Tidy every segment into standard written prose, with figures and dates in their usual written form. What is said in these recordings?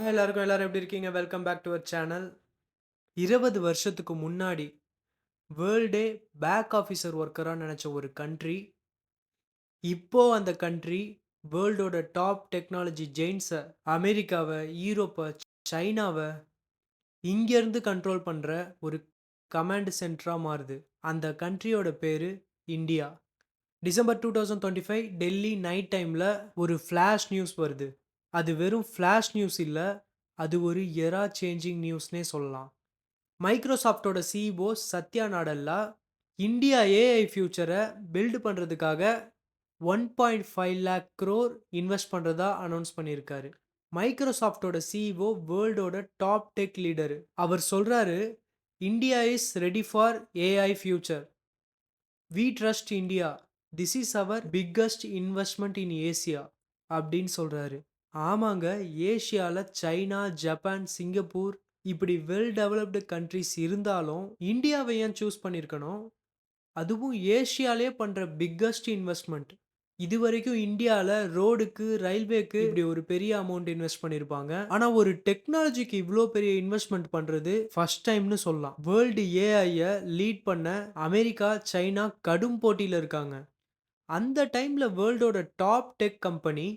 எல்லாரும் எப்படி இருக்கீங்க? Welcome back to our channel. 20 வருஷத்துக்கு முன்னாடி வேர்ல்டே பேக் ஆஃபீசர் ஒர்க்கரா நெனச்ச ஒரு கண்ட்ரி, இப்போ அந்த கண்ட்ரி வேர்ல்டோட டாப் டெக்னாலஜி ஜெயிண்ட்ஸ அமெரிக்காவ, ஈரோப்ப, சைனாவ இங்கேருந்து கண்ட்ரோல் பண்ற ஒரு கமாண்ட் சென்டரா மாறுது. அந்த கண்ட்ரியோட பேரு இந்தியா. டிசம்பர் 2025 டெல்லி நைட் டைம்ல ஒரு ஃபிளாஷ் நியூஸ் வருது. அது வெறும் ஃபிளாஷ் நியூஸ் இல்ல, அது ஒரு எரா சேஞ்சிங் நியூஸ்னே சொல்லலாம். மைக்ரோசாஃப்ட்டோட CEO Satya Nadella, India AI ஃபியூச்சர பில்ட் பண்றதுக்காக 1.5 லேக் crore இன்வெஸ்ட் பண்றதா அனௌன்ஸ் பண்ணியிருக்காரு. மைக்ரோசாஃப்ட்டோட சிஇஓ வேர்ல்டோட டாப் டெக் லீடரு. அவர் சொல்றாரு, "India is ready for AI future. We trust India. This is our biggest investment in Asia" அப்படின்னு சொல்றாரு. ஆமாங்க, ஏசியால சைனா, ஜப்பான், சிங்கப்பூர் இப்படி வெல் டெவலப்டு கண்ட்ரீஸ் இருந்தாலும் இந்தியாவை ஏன் சூஸ் பண்ணியிருக்கணும்? அதுவும் ஏசியாலே பண்ற பிக்கஸ்ட் இன்வெஸ்ட்மெண்ட். இதுவரைக்கும் இந்தியால ரோடுக்கு, ரயில்வேக்கு இப்படி ஒரு பெரிய அமௌண்ட் இன்வெஸ்ட் பண்ணியிருப்பாங்க. ஆனா ஒரு டெக்னாலஜிக்கு இவ்ளோ பெரிய இன்வெஸ்ட்மெண்ட் பண்றது ஃபர்ஸ்ட் டைம்னு சொல்லலாம். வேர்ல்டு ஏஐய லீட் பண்ண அமெரிக்கா, சைனா கடும் போட்டியில இருக்காங்க. அந்த டைம்ல வேர்ல்டோட top tech company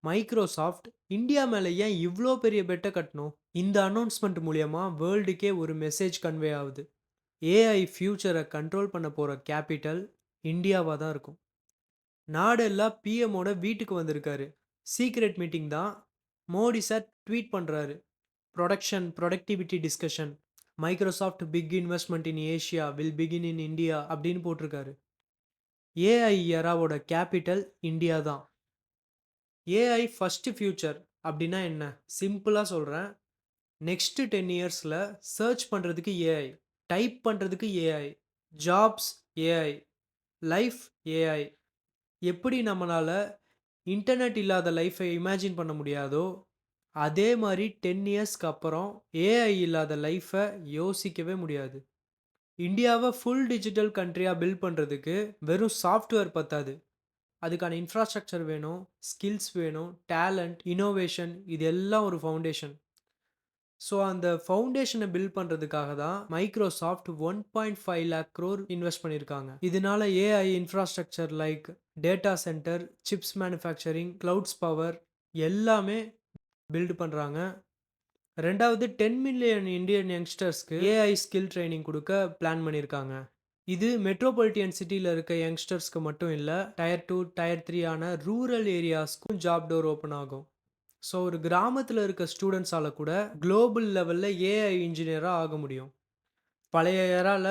Microsoft India மேல ஏன் இவ்ளோ பெரிய பெட்ட கட்டணும்? இந்த அனௌன்ஸ்மெண்ட் மூலியமா வேர்ல்டுக்கே ஒரு மெசேஜ் கன்வே ஆகுது. ஏஐ ஃபியூச்சரை கண்ட்ரோல் பண்ண போற கேபிட்டல் இந்தியாவா தான் இருக்கும். நாடெல்லாம் பிஎம்மோட வீட்டுக்கு வந்திருக்காரு. சீக்ரெட் மீட்டிங் தான். மோடி சார் ட்வீட் பண்றாரு. Productivity discussion. Microsoft big investment in Asia will begin in India அப்படின்னு போட்டிருக்காரு. ஏஐ எராவோட கேபிட்டல் இந்தியா தான். ஏஐ ஃபர்ஸ்ட் ஃபியூச்சர் அப்படின்னா என்ன? சிம்பிளா சொல்றேன். நெக்ஸ்ட் 10 இயர்ஸ்ல சர்ச் பண்றதுக்கு ஏஐ, டைப் பண்றதுக்கு AI, jobs AI, life AI. எப்படி நம்மளால இன்டர்நெட் இல்லாத லைஃபை இமேஜின் பண்ண முடியாதோ, அதே மாதிரி 10 இயர்ஸ்க்கு அப்புறம் ஏஐ இல்லாத லைஃபை யோசிக்கவே முடியாது. இந்தியாவை ஃபுல் டிஜிட்டல் கண்ட்ரியா பில்ட் பண்றதுக்கு வெறும் சாஃப்ட்வேர் பத்தாது. அதுக்கான இன்ஃப்ராஸ்ட்ரக்சர் வேணும், ஸ்கில்ஸ் வேணும், டேலண்ட், இன்னோவேஷன் இது எல்லாம் ஒரு ஃபவுண்டேஷன். ஸோ அந்த ஃபவுண்டேஷனை பில்ட் பண்ணுறதுக்காக தான் மைக்ரோசாஃப்ட் 1.5 லேக் crore இன்வெஸ்ட் பண்ணியிருக்காங்க. இதனால AI infrastructure like data center, chips manufacturing, clouds power எல்லாமே பில்ட் பண்ணுறாங்க. ரெண்டாவது 10 மில்லியன் இந்தியன் யங்ஸ்டர்ஸ்க்கு ஏஐ ஸ்கில் ட்ரைனிங் கொடுக்க பிளான் பண்ணியிருக்காங்க. இது மெட்ரோபாலிட்டியன் சிட்டியில் இருக்க யங்ஸ்டர்ஸ்க்கு மட்டும் இல்லை, டயர் 2, டயர் 3 ஆன ரூரல் ஏரியாஸ்க்கும் ஜாப் டோர் ஓப்பன் ஆகும். ஸோ ஒரு கிராமத்தில் இருக்க ஸ்டூடெண்ட்ஸால கூட குளோபல் லெவலில் ஏஐ இன்ஜினியராக ஆக முடியும். பழைய ஏரால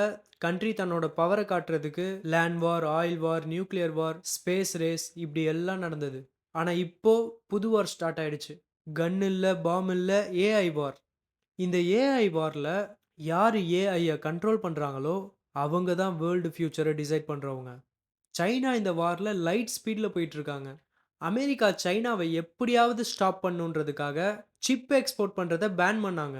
கண்ட்ரி தன்னோட பவரை காட்டுறதுக்கு லேண்ட் வார், ஆயில் வார், நியூக்ளியர் வார், ஸ்பேஸ் ரேஸ் இப்படி எல்லாம் நடந்தது. ஆனால் இப்போ புது வார் ஸ்டார்ட் ஆயிடுச்சு. கன் இல்லை, பாம் இல்லை, ஏஐ வார். இந்த ஏஐ வாரில் யார் ஏஐயை கண்ட்ரோல் பண்ணுறாங்களோ அவங்க தான் வேர்ல்டு ஃபியூச்சரை டிசைட் பண்ணுறவங்க. சைனா இந்த வாரில் லைட் ஸ்பீடில் போயிட்டு இருக்காங்க. அமெரிக்கா சைனாவை எப்படியாவது ஸ்டாப் பண்ணுன்றதுக்காக சிப் எக்ஸ்போர்ட் பண்ணுறதை பேன் பண்ணாங்க.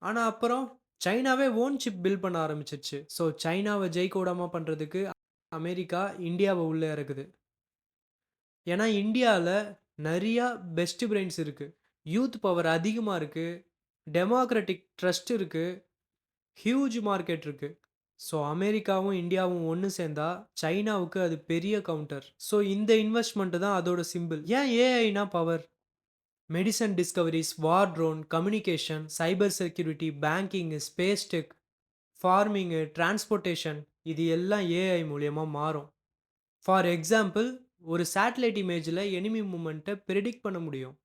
ஆனால் அப்புறம் சைனாவே ஓன் சிப் பில்ட் பண்ண ஆரம்பிச்சிருச்சு. ஸோ சைனாவை ஜெயிக்க விடாம பண்ணுறதுக்கு அமெரிக்கா இந்தியாவை உள்ளே இறக்குது. ஏன்னா இந்தியாவில் நிறையா பெஸ்ட் பிரெயின்ஸ் இருக்குது, யூத் பவர் அதிகமாக இருக்குது, டெமோக்ராட்டிக் ட்ரஸ்ட் இருக்குது, ஹியூஜ் மார்க்கெட் இருக்குது. ஸோ அமெரிக்காவும் இந்தியாவும் ஒன்று சேர்ந்தா சைனாவுக்கு அது பெரிய கவுண்டர். ஸோ இந்த இன்வெஸ்ட்மெண்ட் தான் அதோட சிம்பிள். ஏன் ஏஐனா power? Medicine discoveries, war drone, communication, cyber security, banking, space tech, farming, transportation இது எல்லாம் ஏஐ மூலியமா மாறும். ஃபார் எக்ஸாம்பிள், ஒரு சேட்டலைட் இமேஜில் எனிமி மூமெண்ட்டை ப்ரெடிக்ட் பண்ண முடியும்.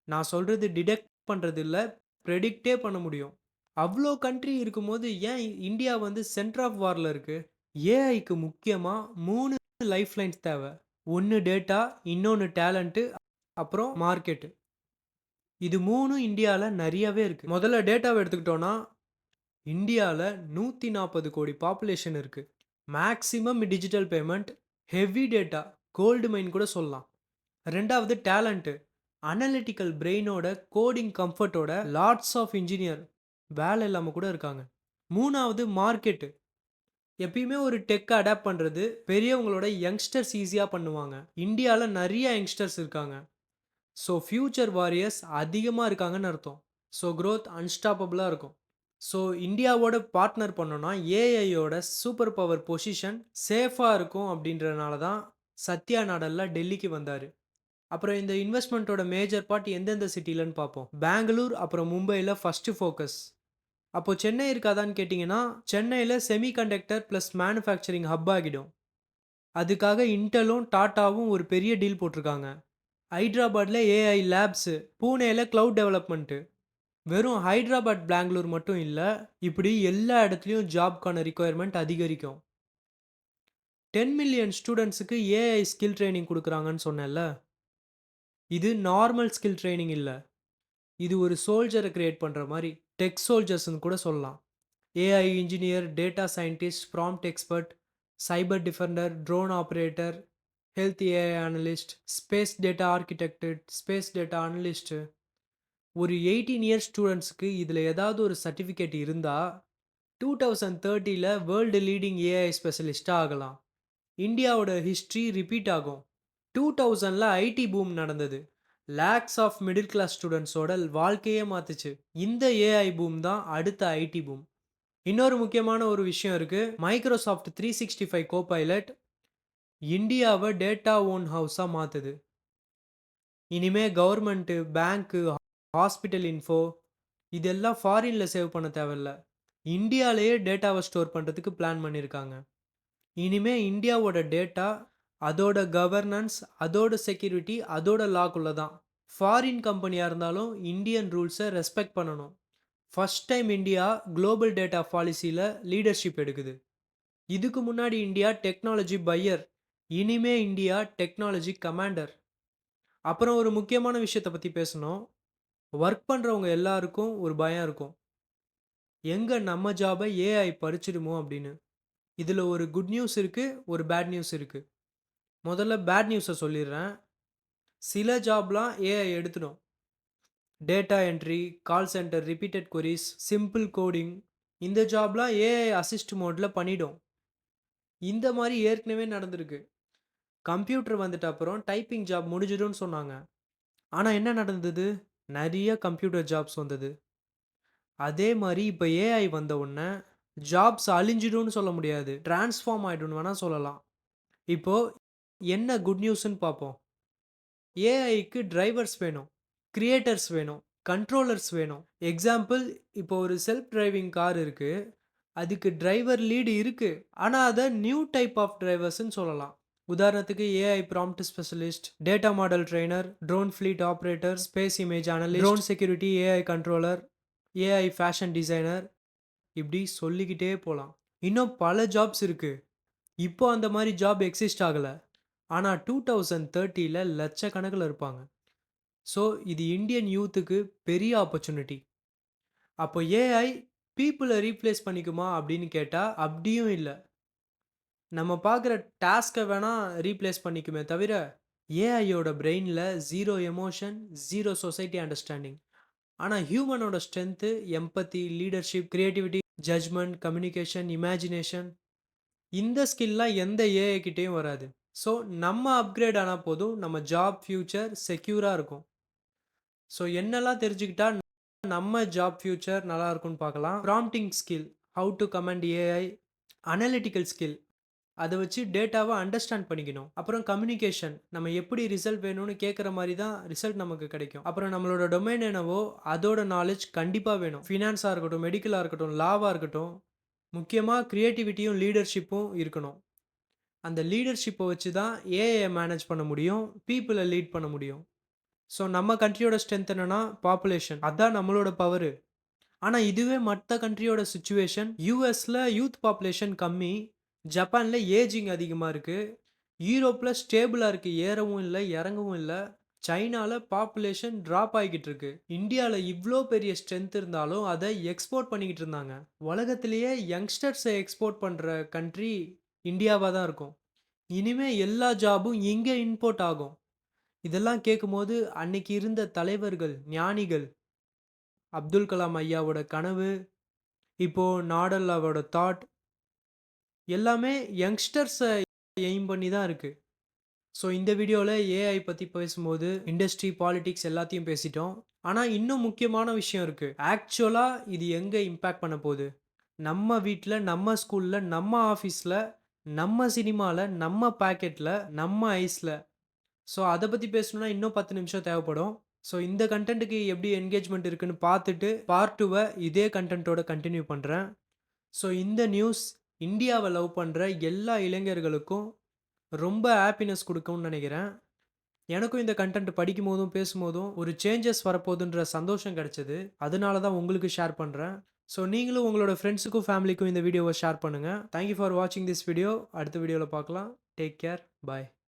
நான் சொல்கிறது டிடெக்ட் பண்ணுறது இல்லை, ப்ரெடிக்டே பண்ண முடியும். அவ்வளோ கண்ட்ரி இருக்கும்போது ஏன் இந்தியா வந்து சென்டர் ஆஃப் வாரில் இருக்குது? ஏஐக்கு முக்கியமாக 3 லைஃப் லைன்ஸ் தேவை. ஒன்று டேட்டா, இன்னொன்று டேலண்ட்டு, அப்புறம் மார்க்கெட்டு. இது 3 இந்தியாவில் நிறையவே இருக்குது. முதல்ல டேட்டாவை எடுத்துக்கிட்டோன்னா, இந்தியாவில் 140 கோடி பாப்புலேஷன் இருக்குது. Maximum digital payment, heavy data, gold mine கூட சொல்லலாம். ரெண்டாவது டேலண்ட்டு, அனலிட்டிக்கல் பிரெயினோட, கோடிங் கம்ஃபர்ட்டோட லாட்ஸ் ஆஃப் இன்ஜினியர் வேலை இல்லாமல் கூட இருக்காங்க. மூணாவது மார்க்கெட்டு, எப்பயுமே ஒரு டெக் அடாப்ட் பண்ணுறது பெரியவங்களோட யங்ஸ்டர்ஸ் ஈஸியாக பண்ணுவாங்க. இந்தியாவில் நிறைய யங்ஸ்டர்ஸ் இருக்காங்க. ஸோ ஃபியூச்சர் வாரியர்ஸ் அதிகமா இருக்காங்கன்னு அர்த்தம். ஸோ growth அன்ஸ்டாப்பபிளா இருக்கும். ஸோ இந்தியாவோட பார்ட்னர் பண்ணோம்னா ஏஐயோட சூப்பர் பவர் பொசிஷன் சேஃபா இருக்கும் அப்படின்றனால தான் சத்யா நாடெல்லா டெல்லிக்கு வந்தாரு. அப்புறம் இந்த இன்வெஸ்ட்மெண்ட்டோட மேஜர் பார்ட் எந்தெந்த சிட்டிலன்னு பார்ப்போம். பெங்களூர் அப்புறம் மும்பைல ஃபர்ஸ்ட் ஃபோக்கஸ். அப்போ சென்னை இருக்காதான்னு கேட்டிங்கன்னா, சென்னையில செமிகண்டக்டர் பிளஸ் மேனுஃபேக்சரிங் ஹப் ஆகிடும். அதுக்காக இன்டெலும் டாட்டாவும் ஒரு பெரிய டீல் போட்டிருக்காங்க. ஹைதராபாத்ல ஏஐ லேப்ஸ், பூனேல கிளவுட் டெவலப்மெண்ட். வெறும் ஹைதராபாத், பெங்களூர் மட்டும் இல்ல, இப்படி எல்லா இடத்துலயும் ஜாப்க்கான ரிக்வயர்மெண்ட் அதிகரிக்கும். 10 மில்லியன் ஸ்டூடெண்ட்ஸுக்கு ஏஐ ஸ்கில் ட்ரைனிங் கொடுக்குறாங்கன்னு சொன்னேன்ல. இது நார்மல் ஸ்கில் ட்ரைனிங் இல்ல. இது ஒரு சோல்ஜரை கிரியேட் பண்ற மாதிரி. டெக் சோல்ஜர்ஸ்னு கூட சொல்லலாம். AI engineer, data scientist, prompt expert, cyber defender, drone operator, health AI analyst, space data architect, space data analyst. ஒரு 18 இயர்ஸ் ஸ்டூடெண்ட்ஸுக்கு இதில் ஏதாவது ஒரு சர்டிஃபிகேட் இருந்தால் 2030ல் வேர்ல்டு லீடிங் ஏஐ ஸ்பெஷலிஸ்டாக ஆகலாம். இந்தியாவோட ஹிஸ்ட்ரி ரிப்பீட் ஆகும். 2000ல் ஐடி பூம் நடந்தது. லேக்ஸ் ஆஃப் மிடில் கிளாஸ் ஸ்டூடெண்ட்ஸோட வாழ்க்கையே மாத்துச்சு. இந்த ஏஐ பூம் தான் அடுத்த ஐடி பூம். இன்னொரு முக்கியமான ஒரு விஷயம் இருக்கு. மைக்ரோசாஃப்ட் 365 கோபைலட் இந்தியாவை டேட்டா ஓன் ஹவுஸாக மாற்றுது. இனிமே கவர்மெண்ட்டு, பேங்க்கு, ஹாஸ்பிட்டல் இன்ஃபோ இதெல்லாம் ஃபாரினில் சேவ் பண்ண தேவையில்ல. இந்தியாவிலேயே டேட்டாவை ஸ்டோர் பண்ணுறதுக்கு பிளான் பண்ணியிருக்காங்க. இனிமே இந்தியாவோட டேட்டா, அதோட கவர்னன்ஸ், அதோட செக்யூரிட்டி, அதோட லாக்குள்ள தான். ஃபாரின் கம்பெனியாக இருந்தாலும் இந்தியன் ரூல்ஸை ரெஸ்பெக்ட் பண்ணணும். First time India global data பாலிசியில் லீடர்ஷிப் எடுக்குது. இதுக்கு முன்னாடி இந்தியா டெக்னாலஜி பையர், இனிமே இந்தியா டெக்னாலஜி கமாண்டர். அப்புறம் ஒரு முக்கியமான விஷயத்தை பற்றி பேசணும். ஒர்க் பண்ணுறவங்க எல்லாருக்கும் ஒரு பயம் இருக்கும். எங்கே நம்ம ஜாபை ஏஐ பறிச்சிடுமோ அப்படின்னு. இதில் ஒரு குட் நியூஸ் இருக்குது, ஒரு பேட் நியூஸ் இருக்குது. முதல்ல பேட் நியூஸை சொல்லிடுறேன். சில ஜாப்லாம் AI எடுத்துடும். Data entry, call centre, repeated கொரிஸ், simple coding, இந்த ஜாப்லாம் ஏஐ அசிஸ்ட் மோடில் பண்ணிடும். இந்த மாதிரி ஏற்கனவே நடந்திருக்கு. கம்ப்யூட்டர் வந்துட்ட அப்புறம் டைப்பிங் ஜாப் முடிஞ்சிடும்னு சொன்னாங்க. ஆனால் என்ன நடந்தது? நிறைய கம்ப்யூட்டர் ஜாப்ஸ் வந்தது. அதே மாதிரி இப்போ ஏஐ வந்த உடனே ஜாப்ஸ் அழிஞ்சிடும்னு சொல்ல முடியாது, டிரான்ஸ்ஃபார்ம் ஆகிடும்னு வேணால் சொல்லலாம். இப்போது என்ன குட் நியூஸ்ன்னு பார்ப்போம். ஏஐக்கு டிரைவர்ஸ் வேணும், கிரியேட்டர்ஸ் வேணும், கண்ட்ரோலர்ஸ் வேணும். எக்ஸாம்பிள், இப்போ ஒரு செல்ஃப் டிரைவிங் கார் இருக்குது, அதுக்கு டிரைவர் லீடு இருக்குது, ஆனால் அதை நியூ டைப் ஆஃப் டிரைவர்ஸ்ன்னு சொல்லலாம். உதாரணத்துக்கு AI prompt specialist, data model trainer, drone fleet operator, space image analyst, drone security AI controller, AI fashion designer, இப்படி சொல்லிக்கிட்டே போகலாம். இன்னும் பல ஜாப்ஸ் இருக்குது. இப்போ அந்த மாதிரி ஜாப் எக்ஸிஸ்ட் ஆகலை, ஆனால் 2030ல் லட்சக்கணக்கில் இருப்பாங்க. ஸோ இது இந்தியன் யூத்துக்கு பெரிய ஆப்பர்ச்சுனிட்டி. அப்போ ஏஐ பீப்புளை ரீப்ளேஸ் பண்ணிக்குமா அப்படின்னு கேட்டால் அப்படியும் இல்லை. நம்ம பார்க்குற டாஸ்க்கை வேணால் ரீப்ளேஸ் பண்ணிக்குமே தவிர, ஏஐயோட பிரெயினில் zero emotion, zero society understanding. ஆனால் ஹியூமனோட strength, empathy, leadership, creativity, judgment, communication, imagination, இந்த ஸ்கில்லாம் எந்த ஏஐ கிட்டேயும் வராது. ஸோ நம்ம அப்கிரேட் ஆனால் போதும், நம்ம ஜாப் ஃபியூச்சர் செக்யூராக இருக்கும். ஸோ என்னெல்லாம் தெரிஞ்சுக்கிட்டா நம்ம ஜாப் ஃபியூச்சர் நல்லா இருக்கும்னு பார்க்கலாம். Prompting skill, how to comment AI. Analytical skill, அதை வச்சு டேட்டாவை அண்டர்ஸ்டாண்ட் பண்ணிக்கணும். அப்புறம் கம்யூனிகேஷன், நம்ம எப்படி ரிசல்ட் வேணும்னு கேட்குற மாதிரி தான் ரிசல்ட் நமக்கு கிடைக்கும். அப்புறம் நம்மளோட டொமைன் என்னவோ அதோட நாலேஜ் கண்டிப்பாக வேணும். ஃபினான்ஸாக இருக்கட்டும், மெடிக்கலாக இருக்கட்டும், லாவாக இருக்கட்டும். முக்கியமாக க்ரியேட்டிவிட்டியும் லீடர்ஷிப்பும் இருக்கணும். அந்த லீடர்ஷிப்பை வச்சு தான் ஏஐயை மேனேஜ் பண்ண முடியும், பீப்புளை லீட் பண்ண முடியும். ஸோ நம்ம கண்ட்ரியோட ஸ்ட்ரென்த் என்னன்னா பாப்புலேஷன், அதான் நம்மளோட பவர். ஆனால் இதுவே மற்ற கண்ட்ரியோட சுச்சுவேஷன். யூஎஸில் யூத் பாப்புலேஷன் கம்மி, ஜப்பானில் ஏஜிங் அதிகமாக இருக்குது, யூரோப்பில் ஸ்டேபிளாக இருக்குது, ஏறவும் இல்லை இறங்கவும் இல்லை, சைனாவில் பாப்புலேஷன் ட்ராப் ஆகிக்கிட்டு இருக்கு. இந்தியாவில் இவ்வளோ பெரிய ஸ்ட்ரென்த் இருந்தாலும் அதை எக்ஸ்போர்ட் பண்ணிக்கிட்டு இருந்தாங்க. உலகத்திலேயே யங்ஸ்டர்ஸை எக்ஸ்போர்ட் பண்ணுற கண்ட்ரி இந்தியாவாக தான் இருக்கும். இனிமே எல்லா ஜாபும் இங்கே இம்போர்ட் ஆகும். இதெல்லாம் கேட்கும்போது அன்னைக்கு இருந்த தலைவர்கள், ஞானிகள், அப்துல் கலாம் ஐயாவோட கனவு, இப்போ நாடல்லாவோட தாட், எல்லாமே யங்ஸ்டர்ஸை எய்ம் பண்ணி தான் இருக்கு. ஸோ இந்த வீடியோல ஏஐ பத்தி பேசும்போது, இண்டஸ்ட்ரி, பாலிடிக்ஸ் எல்லாத்தையும் பேசிட்டோம். ஆனா இன்னும் முக்கியமான விஷயம் இருக்கு. ஆக்சுவலா இது எங்க இம்பாக்ட் பண்ண போது? நம்ம வீட்ல, நம்ம ஸ்கூல்ல, நம்ம ஆஃபீஸ்ல, நம்ம சினிமால, நம்ம பாக்கெட்ல, நம்ம ஐஸ்ல. ஸோ அத பத்தி பேசணும்னா இன்னும் 10 நிமிஷம் தேவைப்படும். ஸோ இந்த கன்டென்ட்க்கு எப்படி என்கேஜ்மென்ட் இருக்குன்னு பார்த்துட்டு, பார்ட் 2வ இதே கன்டென்ட்டோட கன்டின்யூ பண்றேன். ஸோ இந்த நியூஸ் இந்தியாவ லவ் பண்ற எல்லா இளைஞர்களுக்கும் ரொம்ப ஹாப்பினஸ் குடுக்கும்னு நெனைக்கிறேன். எனக்கும் இந்த கன்டென்ட் படிக்கும்போதும், பேசும்போதும் ஒரு சேஞ்சஸ் வரப்போதுன்ற சந்தோஷம் கிடைச்சது. அதனால தான் உங்களுக்கு ஷேர் பண்றேன். ஸோ நீங்களும் உங்களோட ஃப்ரெண்ட்ஸுக்கும், ஃபேமிலிக்கும் இந்த வீடியோவ ஷேர் பண்ணுங்க. தேங்க் யூ ஃபார் வாட்சிங் திஸ் வீடியோ. அடுத்த வீடியோல பார்க்கலாம். Take care. பாய்.